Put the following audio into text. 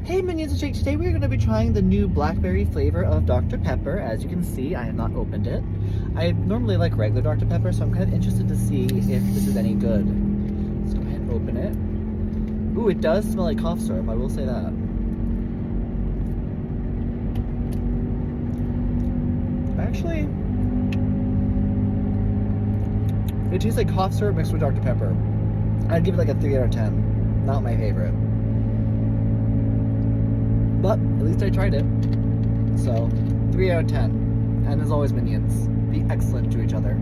Hey Minions and Shake, today we're going to be trying the new Blackberry flavor of Dr. Pepper. As you can see, I have not opened it. I normally like regular Dr. Pepper, so I'm kind of interested to see if this is any good. Let's go ahead and open it. Ooh, it does smell like cough syrup, I will say that. Actually, it tastes like cough syrup mixed with Dr. Pepper. I'd give it like a 3 out of 10. Not my favorite. But at least I tried it. So, 3 out of 10. And as always, Minions, be excellent to each other.